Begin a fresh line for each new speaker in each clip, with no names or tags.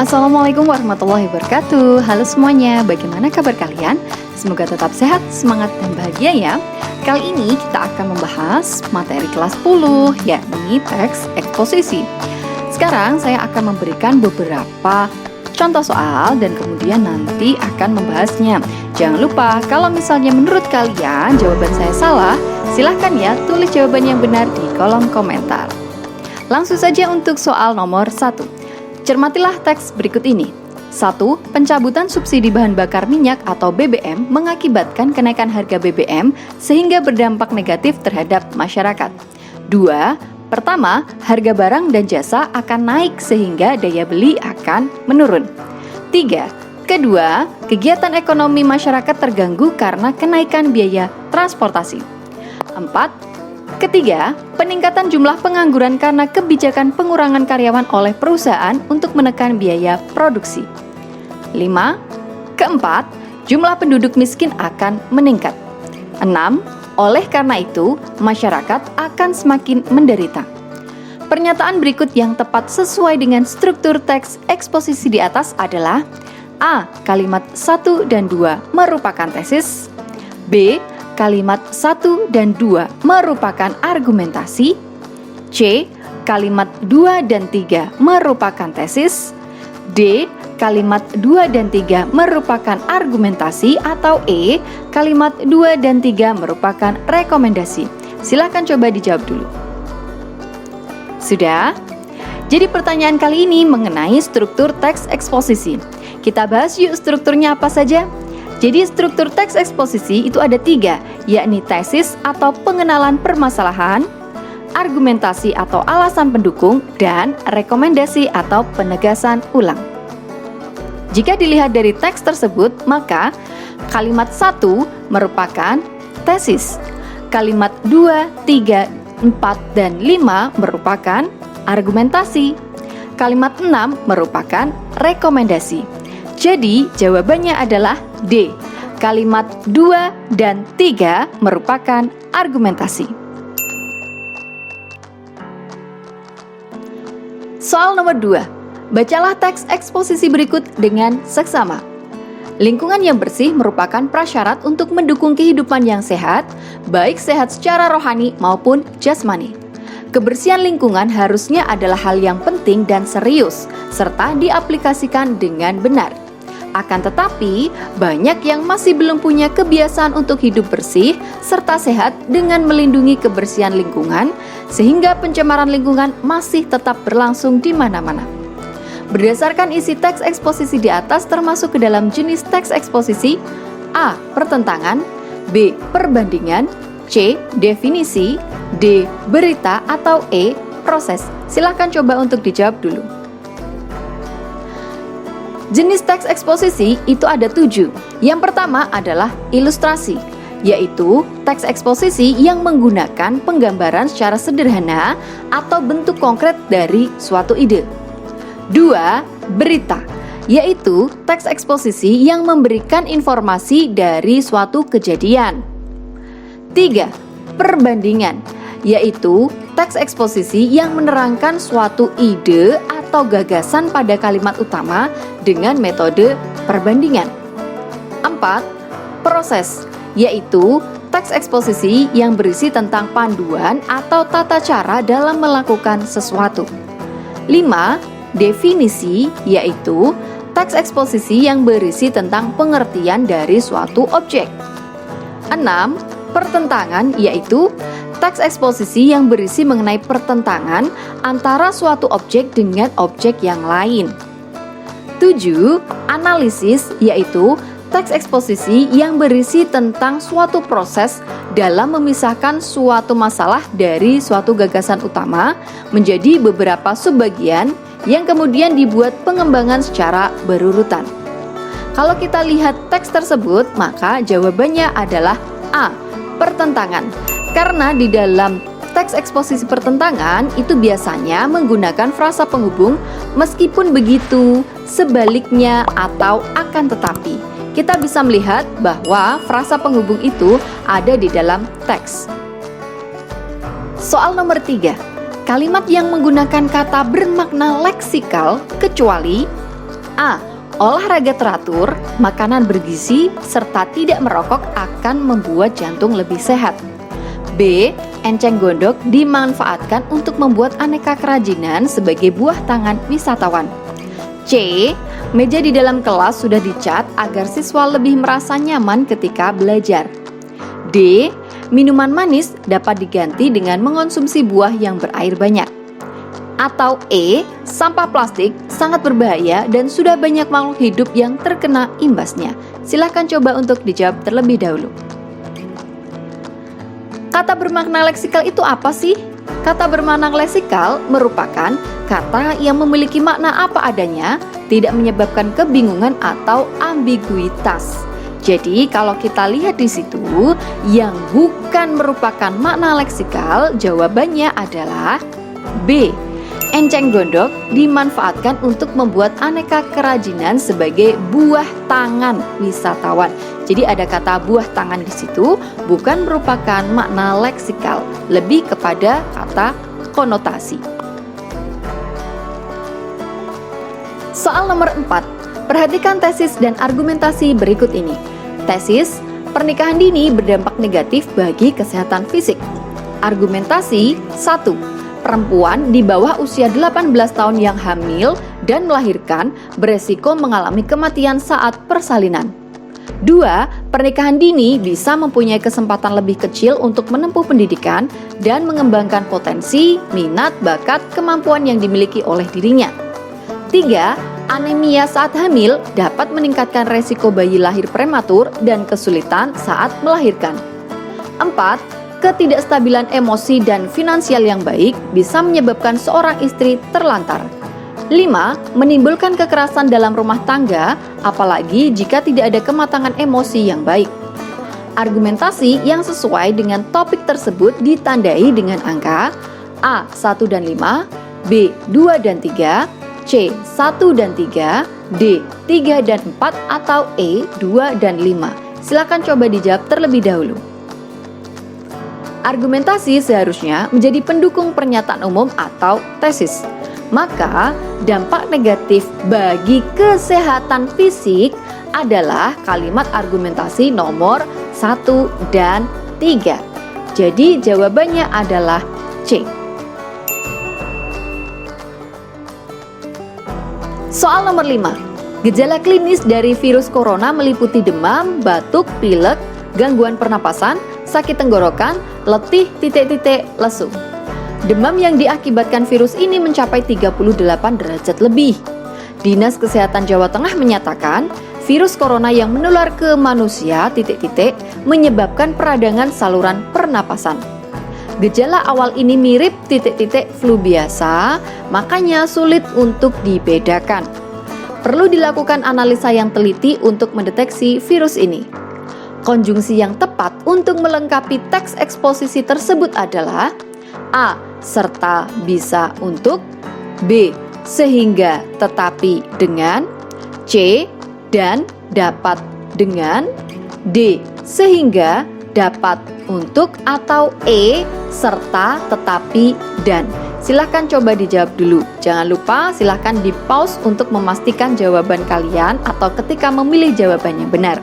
Assalamualaikum warahmatullahi wabarakatuh. Halo semuanya, bagaimana kabar kalian? Semoga tetap sehat, semangat, dan bahagia ya. Kali ini kita akan membahas materi kelas 10, yakni teks eksposisi. Sekarang saya akan memberikan beberapa contoh soal dan kemudian nanti akan membahasnya. Jangan lupa, kalau misalnya menurut kalian jawaban saya salah, silahkan ya tulis jawaban yang benar di kolom komentar. Langsung saja untuk soal nomor 1. Cermatilah teks berikut ini. 1. Pencabutan subsidi bahan bakar minyak atau BBM mengakibatkan kenaikan harga BBM sehingga berdampak negatif terhadap masyarakat. 2. Pertama, harga barang dan jasa akan naik sehingga daya beli akan menurun. 3. Kedua, kegiatan ekonomi masyarakat terganggu karena kenaikan biaya transportasi. 4. Ketiga, peningkatan jumlah pengangguran karena kebijakan pengurangan karyawan oleh perusahaan untuk menekan biaya produksi. 5. Keempat, jumlah penduduk miskin akan meningkat. 6. Oleh karena itu, masyarakat akan semakin menderita. Pernyataan berikut yang tepat sesuai dengan struktur teks eksposisi di atas adalah: A. Kalimat 1 dan 2 merupakan tesis. B. Kalimat 1 dan 2 merupakan argumentasi. C. Kalimat 2 dan 3 merupakan tesis. D. Kalimat 2 dan 3 merupakan argumentasi. Atau E. Kalimat 2 dan 3 merupakan rekomendasi. Silahkan coba dijawab dulu. Sudah? Jadi pertanyaan kali ini mengenai struktur teks eksposisi. Kita bahas yuk strukturnya apa saja. Jadi struktur teks eksposisi itu ada 3, yakni tesis atau pengenalan permasalahan, argumentasi atau alasan pendukung, dan rekomendasi atau penegasan ulang. Jika dilihat dari teks tersebut, maka kalimat 1 merupakan tesis, kalimat 2, 3, 4, dan 5 merupakan argumentasi, kalimat 6 merupakan rekomendasi. Jadi jawabannya adalah D. Kalimat 2 dan 3 merupakan argumentasi. Soal nomor 2. Bacalah teks eksposisi berikut dengan seksama. Lingkungan yang bersih merupakan prasyarat untuk mendukung kehidupan yang sehat, baik sehat secara rohani maupun jasmani. Kebersihan lingkungan harusnya adalah hal yang penting dan serius, serta diaplikasikan dengan benar. Akan tetapi, banyak yang masih belum punya kebiasaan untuk hidup bersih serta sehat dengan melindungi kebersihan lingkungan, sehingga pencemaran lingkungan masih tetap berlangsung di mana-mana. Berdasarkan isi teks eksposisi di atas termasuk ke dalam jenis teks eksposisi: A. Pertentangan, B. Perbandingan, C. Definisi, D. Berita, atau E. Proses. Silahkan coba untuk dijawab dulu. Jenis teks eksposisi itu ada 7. Yang pertama adalah ilustrasi, yaitu teks eksposisi yang menggunakan penggambaran secara sederhana atau bentuk konkret dari suatu ide. 2. Berita, yaitu teks eksposisi yang memberikan informasi dari suatu kejadian. 3. Perbandingan, yaitu teks eksposisi yang menerangkan suatu ide atau gagasan pada kalimat utama dengan metode perbandingan. 4. Proses, yaitu teks eksposisi yang berisi tentang panduan atau tata cara dalam melakukan sesuatu. 5. Definisi, yaitu teks eksposisi yang berisi tentang pengertian dari suatu objek. 6. Pertentangan, yaitu teks eksposisi yang berisi mengenai pertentangan antara suatu objek dengan objek yang lain. 7. Analisis, yaitu teks eksposisi yang berisi tentang suatu proses dalam memisahkan suatu masalah dari suatu gagasan utama menjadi beberapa subbagian yang kemudian dibuat pengembangan secara berurutan. Kalau kita lihat teks tersebut, maka jawabannya adalah A. Pertentangan. Karena di dalam teks eksposisi pertentangan itu biasanya menggunakan frasa penghubung meskipun begitu, sebaliknya, atau akan tetapi. Kita bisa melihat bahwa frasa penghubung itu ada di dalam teks. Soal nomor 3. Kalimat yang menggunakan kata bermakna leksikal kecuali A. Olahraga teratur, makanan bergizi, serta tidak merokok akan membuat jantung lebih sehat. B. Enceng gondok dimanfaatkan untuk membuat aneka kerajinan sebagai buah tangan wisatawan. C. Meja di dalam kelas sudah dicat agar siswa lebih merasa nyaman ketika belajar. D. Minuman manis dapat diganti dengan mengonsumsi buah yang berair banyak. Atau E. Sampah plastik sangat berbahaya dan sudah banyak makhluk hidup yang terkena imbasnya. Silahkan coba untuk dijawab terlebih dahulu. Kata bermakna leksikal itu apa sih? Kata bermakna leksikal merupakan kata yang memiliki makna apa adanya, tidak menyebabkan kebingungan atau ambiguitas. Jadi kalau kita lihat di situ, yang bukan merupakan makna leksikal, jawabannya adalah B. Enceng gondok dimanfaatkan untuk membuat aneka kerajinan sebagai buah tangan wisatawan. Jadi ada kata buah tangan di situ, bukan merupakan makna leksikal, lebih kepada kata konotasi. Soal nomor 4. Perhatikan tesis dan argumentasi berikut ini. Tesis, pernikahan dini berdampak negatif bagi kesehatan fisik. Argumentasi 1. Perempuan di bawah usia 18 tahun yang hamil dan melahirkan beresiko mengalami kematian saat persalinan. 2. Pernikahan dini bisa mempunyai kesempatan lebih kecil untuk menempuh pendidikan dan mengembangkan potensi, minat, bakat, kemampuan yang dimiliki oleh dirinya. 3. Anemia saat hamil dapat meningkatkan resiko bayi lahir prematur dan kesulitan saat melahirkan. 4. Ketidakstabilan emosi dan finansial yang baik bisa menyebabkan seorang istri terlantar. 5. Menimbulkan kekerasan dalam rumah tangga, apalagi jika tidak ada kematangan emosi yang baik. Argumentasi yang sesuai dengan topik tersebut ditandai dengan angka A. 1 dan 5, B. 2 dan 3, C. 1 dan 3, D. 3 dan 4, atau E. 2 dan 5. Silakan coba dijawab terlebih dahulu. Argumentasi seharusnya menjadi pendukung pernyataan umum atau tesis. Maka, dampak negatif bagi kesehatan fisik adalah kalimat argumentasi nomor 1 dan 3. Jadi, jawabannya adalah C. Soal nomor 5. Gejala klinis dari virus corona meliputi demam, batuk, pilek, gangguan pernapasan, sakit tenggorokan, letih, lesu. Demam yang diakibatkan virus ini mencapai 38 derajat lebih. Dinas Kesehatan Jawa Tengah menyatakan, virus corona yang menular ke manusia, menyebabkan peradangan saluran pernapasan. Gejala awal ini mirip flu biasa, makanya sulit untuk dibedakan. Perlu dilakukan analisa yang teliti untuk mendeteksi virus ini. Konjungsi yang tepat untuk melengkapi teks eksposisi tersebut adalah A. Serta, bisa, untuk, B. Sehingga, tetapi, dengan, C. Dan, dapat, dengan, D. Sehingga, dapat, untuk, atau E. Serta, tetapi, dan. Silahkan coba dijawab dulu. Jangan lupa silahkan di pause untuk memastikan jawaban kalian atau ketika memilih jawaban yang benar.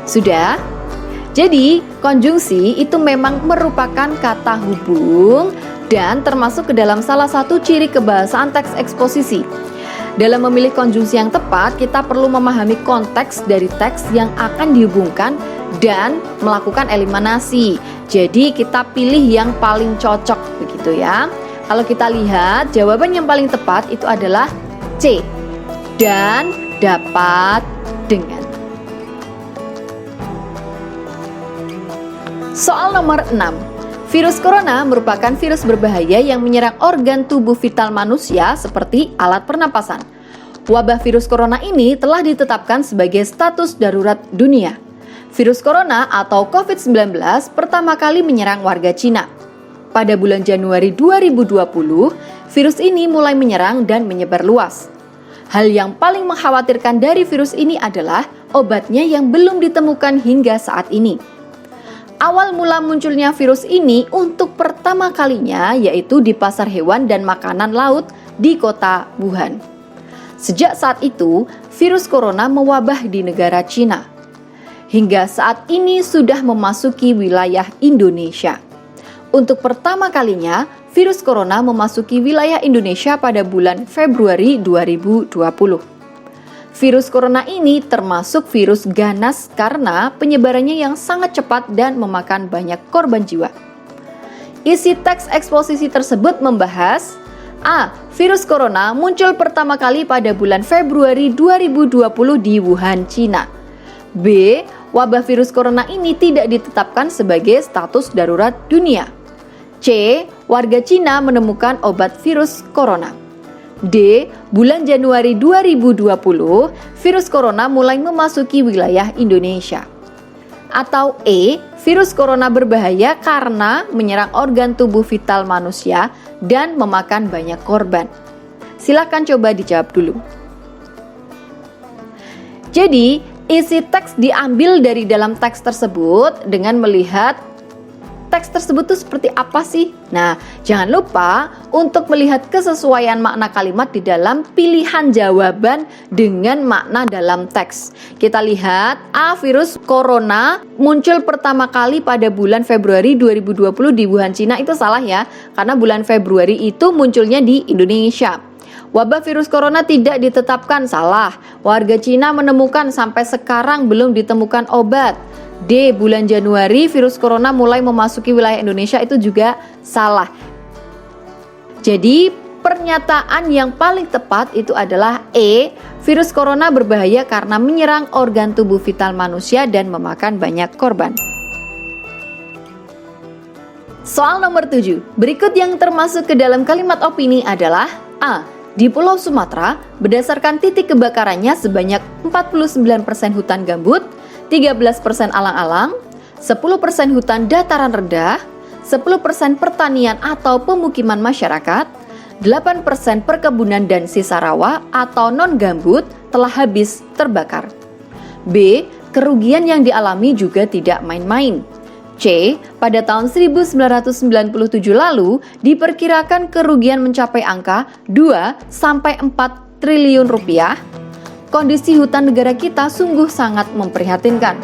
Sudah? Jadi, konjungsi itu memang merupakan kata hubung dan termasuk ke dalam salah satu ciri kebahasaan teks eksposisi. Dalam memilih konjungsi yang tepat, kita perlu memahami konteks dari teks yang akan dihubungkan dan melakukan eliminasi. Jadi, kita pilih yang paling cocok begitu ya. Kalau kita lihat, jawaban yang paling tepat itu adalah C. Dan, dapat, dengan. Soal nomor 6. Virus corona merupakan virus berbahaya yang menyerang organ tubuh vital manusia seperti alat pernapasan. Wabah virus corona ini telah ditetapkan sebagai status darurat dunia. Virus corona atau COVID-19 pertama kali menyerang warga Cina. Pada bulan Januari 2020, virus ini mulai menyerang dan menyebar luas. Hal yang paling mengkhawatirkan dari virus ini adalah obatnya yang belum ditemukan hingga saat ini. Awal mula munculnya virus ini untuk pertama kalinya yaitu di pasar hewan dan makanan laut di kota Wuhan. Sejak saat itu, virus corona mewabah di negara Cina. Hingga saat ini sudah memasuki wilayah Indonesia. Untuk pertama kalinya, virus corona memasuki wilayah Indonesia pada bulan Februari 2020. Virus corona ini termasuk virus ganas karena penyebarannya yang sangat cepat dan memakan banyak korban jiwa. Isi teks eksposisi tersebut membahas: A. Virus corona muncul pertama kali pada bulan Februari 2020 di Wuhan, Cina. B. Wabah virus corona ini tidak ditetapkan sebagai status darurat dunia. C. Warga Cina menemukan obat virus corona. D. Bulan Januari 2020, virus corona mulai memasuki wilayah Indonesia. Atau E. Virus corona berbahaya karena menyerang organ tubuh vital manusia dan memakan banyak korban. Silakan coba dijawab dulu. Jadi, isi teks diambil dari dalam teks tersebut dengan melihat teks tersebut itu seperti apa sih? Nah, jangan lupa untuk melihat kesesuaian makna kalimat di dalam pilihan jawaban dengan makna dalam teks. Kita lihat, A. Virus corona muncul pertama kali pada bulan Februari 2020 di Wuhan, Cina. Itu salah ya, karena bulan Februari itu munculnya di Indonesia. Wabah virus corona tidak ditetapkan, salah. Warga Cina menemukan, sampai sekarang belum ditemukan obat. D. Bulan Januari virus corona mulai memasuki wilayah Indonesia, itu juga salah. Jadi pernyataan yang paling tepat itu adalah E. Virus corona berbahaya karena menyerang organ tubuh vital manusia dan memakan banyak korban. Soal nomor 7. Berikut yang termasuk ke dalam kalimat opini adalah: A. Di Pulau Sumatera, berdasarkan titik kebakarannya sebanyak 49% hutan gambut, 13% alang-alang, 10% hutan dataran rendah, 10% pertanian atau pemukiman masyarakat, 8% perkebunan dan sisa rawa atau non-gambut telah habis terbakar. B. Kerugian yang dialami juga tidak main-main. C. Pada tahun 1997 lalu, diperkirakan kerugian mencapai angka 2-4 triliun rupiah. Kondisi hutan negara kita sungguh sangat memprihatinkan.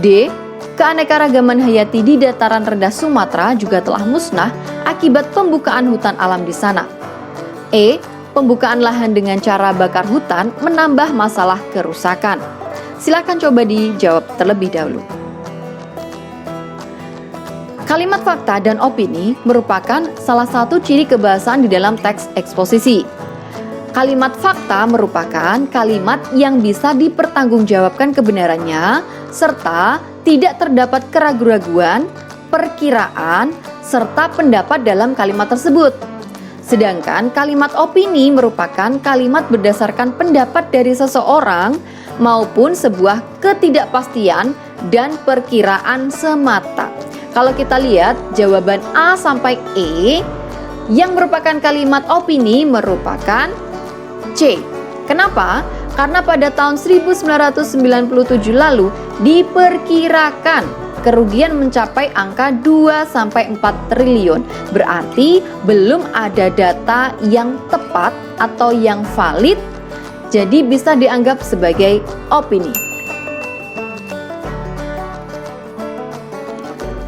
D. Keanekaragaman hayati di dataran rendah Sumatera juga telah musnah akibat pembukaan hutan alam di sana. E. Pembukaan lahan dengan cara bakar hutan menambah masalah kerusakan. Silakan coba dijawab terlebih dahulu. Kalimat fakta dan opini merupakan salah satu ciri kebahasaan di dalam teks eksposisi. Kalimat fakta merupakan kalimat yang bisa dipertanggungjawabkan kebenarannya serta tidak terdapat keraguan-raguan, perkiraan, serta pendapat dalam kalimat tersebut. Sedangkan kalimat opini merupakan kalimat berdasarkan pendapat dari seseorang maupun sebuah ketidakpastian dan perkiraan semata. Kalau kita lihat jawaban A sampai E yang merupakan kalimat opini merupakan C. Kenapa? Karena pada tahun 1997 lalu diperkirakan kerugian mencapai angka 2-4 triliun. Berarti belum ada data yang tepat atau yang valid, jadi bisa dianggap sebagai opini.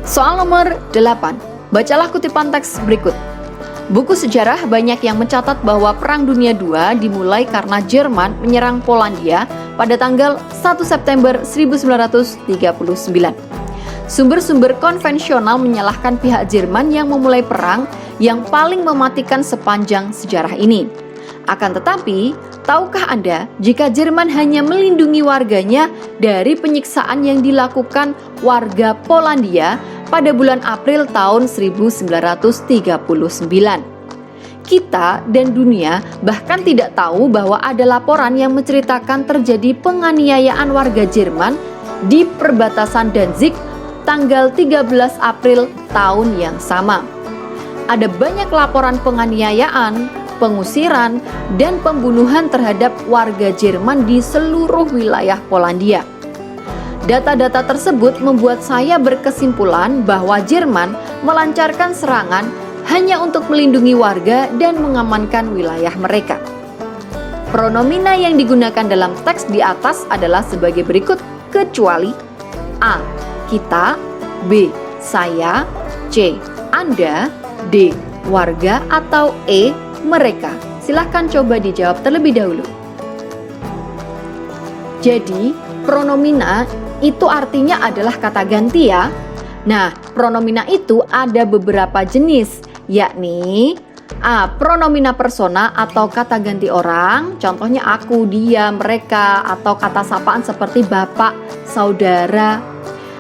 Soal nomor 8. Bacalah kutipan teks berikut. Buku sejarah banyak yang mencatat bahwa Perang Dunia II dimulai karena Jerman menyerang Polandia pada tanggal 1 September 1939. Sumber-sumber konvensional menyalahkan pihak Jerman yang memulai perang yang paling mematikan sepanjang sejarah ini. Akan tetapi, tahukah Anda jika Jerman hanya melindungi warganya dari penyiksaan yang dilakukan warga Polandia pada bulan April tahun 1939. Kita dan dunia bahkan tidak tahu bahwa ada laporan yang menceritakan terjadi penganiayaan warga Jerman di perbatasan Danzig tanggal 13 April tahun yang sama. Ada banyak laporan penganiayaan, pengusiran, dan pembunuhan terhadap warga Jerman di seluruh wilayah Polandia. Data-data tersebut membuat saya berkesimpulan bahwa Jerman melancarkan serangan hanya untuk melindungi warga dan mengamankan wilayah mereka. Pronomina yang digunakan dalam teks di atas adalah sebagai berikut, kecuali A. Kita, B. Saya, C. Anda, D. Warga, atau E. Mereka. Silahkan coba dijawab terlebih dahulu. Jadi, pronomina itu artinya adalah kata ganti ya. Nah, pronomina itu ada beberapa jenis, yakni A. Pronomina persona atau kata ganti orang, contohnya aku, dia, mereka, atau kata sapaan seperti bapak, saudara.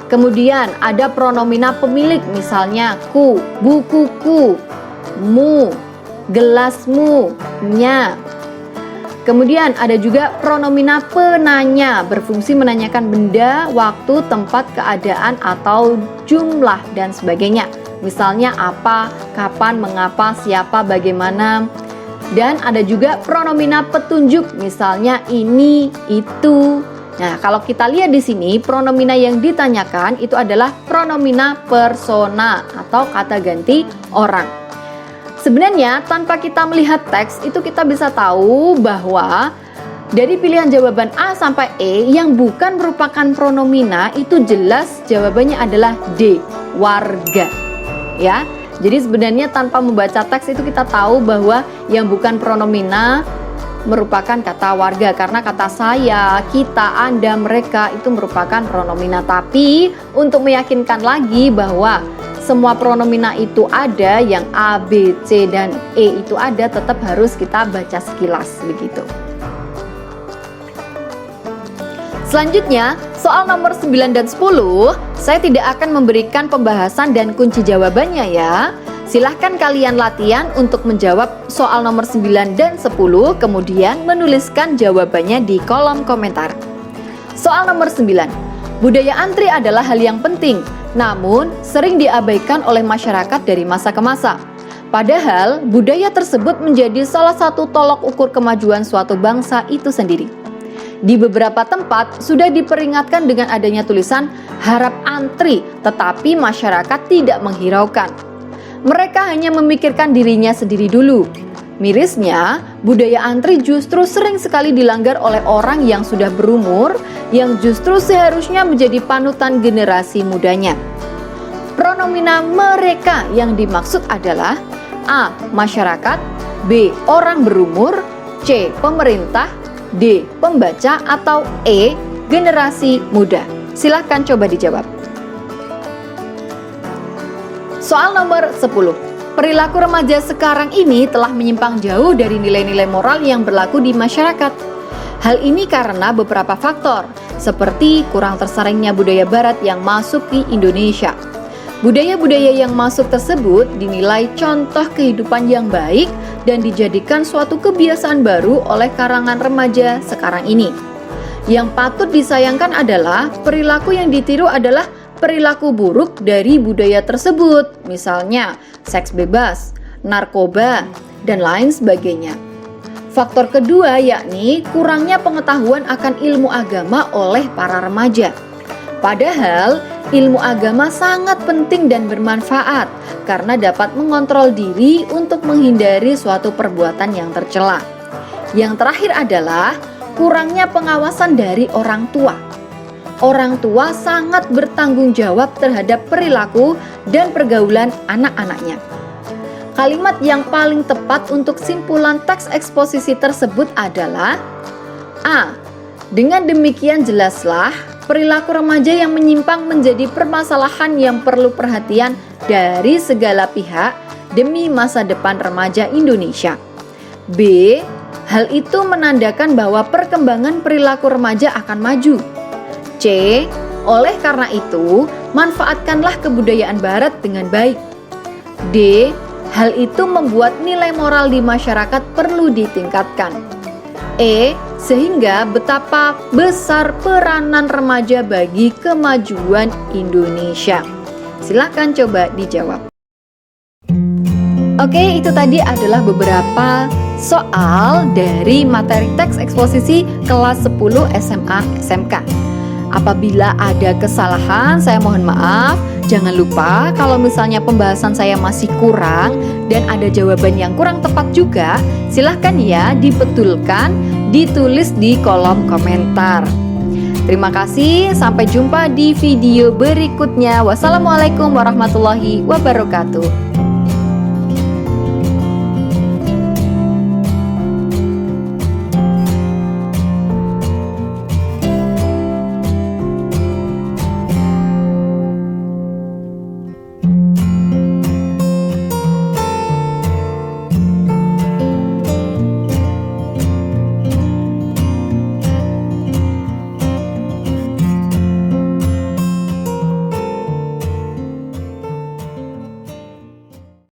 Kemudian ada pronomina pemilik, misalnya ku, bukuku, mu, gelasmu, nya. Kemudian ada juga pronomina penanya, berfungsi menanyakan benda, waktu, tempat, keadaan, atau jumlah, dan sebagainya. Misalnya apa, kapan, mengapa, siapa, bagaimana. Dan ada juga pronomina petunjuk, misalnya ini, itu. Nah, kalau kita lihat di sini, pronomina yang ditanyakan itu adalah pronomina persona atau kata ganti orang. Sebenarnya tanpa kita melihat teks itu kita bisa tahu bahwa dari pilihan jawaban A sampai E yang bukan merupakan pronomina itu jelas jawabannya adalah D, warga. Ya, jadi sebenarnya tanpa membaca teks itu kita tahu bahwa yang bukan pronomina merupakan kata warga, karena kata saya, kita, Anda, mereka itu merupakan pronomina. Tapi untuk meyakinkan lagi bahwa semua pronomina itu ada, yang A, B, C, dan E itu ada, tetap harus kita baca sekilas begitu. Selanjutnya, soal nomor 9 dan 10, saya tidak akan memberikan pembahasan dan kunci jawabannya ya. Silahkan kalian latihan untuk menjawab soal nomor 9 dan 10, kemudian menuliskan jawabannya di kolom komentar. Soal nomor 9, budaya antri adalah hal yang penting, namun sering diabaikan oleh masyarakat dari masa ke masa. Padahal, budaya tersebut menjadi salah satu tolok ukur kemajuan suatu bangsa itu sendiri. Di beberapa tempat sudah diperingatkan dengan adanya tulisan harap antri, tetapi masyarakat tidak menghiraukan. Mereka hanya memikirkan dirinya sendiri dulu. Mirisnya, budaya antri justru sering sekali dilanggar oleh orang yang sudah berumur, yang justru seharusnya menjadi panutan generasi mudanya. Pronomina mereka yang dimaksud adalah A. Masyarakat, B. Orang berumur, C. Pemerintah, D. Pembaca, atau E. Generasi muda. Silahkan coba dijawab. Soal nomor 10. Perilaku remaja sekarang ini telah menyimpang jauh dari nilai-nilai moral yang berlaku di masyarakat. Hal ini karena beberapa faktor, seperti kurang tersaringnya budaya barat yang masuk ke Indonesia. Budaya-budaya yang masuk tersebut dinilai contoh kehidupan yang baik dan dijadikan suatu kebiasaan baru oleh kalangan remaja sekarang ini. Yang patut disayangkan adalah perilaku yang ditiru adalah perilaku buruk dari budaya tersebut, misalnya seks bebas, narkoba, dan lain sebagainya. Faktor kedua yakni kurangnya pengetahuan akan ilmu agama oleh para remaja. Padahal ilmu agama sangat penting dan bermanfaat karena dapat mengontrol diri untuk menghindari suatu perbuatan yang tercela. Yang terakhir adalah kurangnya pengawasan dari orang tua. Orang tua sangat bertanggung jawab terhadap perilaku dan pergaulan anak-anaknya. Kalimat yang paling tepat untuk simpulan teks eksposisi tersebut adalah A. Dengan demikian jelaslah perilaku remaja yang menyimpang menjadi permasalahan yang perlu perhatian dari segala pihak demi masa depan remaja Indonesia. B. Hal itu menandakan bahwa perkembangan perilaku remaja akan maju. C. Oleh karena itu, manfaatkanlah kebudayaan barat dengan baik. D. Hal itu membuat nilai moral di masyarakat perlu ditingkatkan. E. Sehingga betapa besar peranan remaja bagi kemajuan Indonesia. Silakan coba dijawab. Oke, itu tadi adalah beberapa soal dari materi teks eksposisi kelas 10 SMA SMK. Apabila ada kesalahan, saya mohon maaf. Jangan lupa kalau misalnya pembahasan saya masih kurang dan ada jawaban yang kurang tepat juga, silahkan ya dibetulkan, ditulis di kolom komentar. Terima kasih, sampai jumpa di video berikutnya. Wassalamualaikum warahmatullahi wabarakatuh.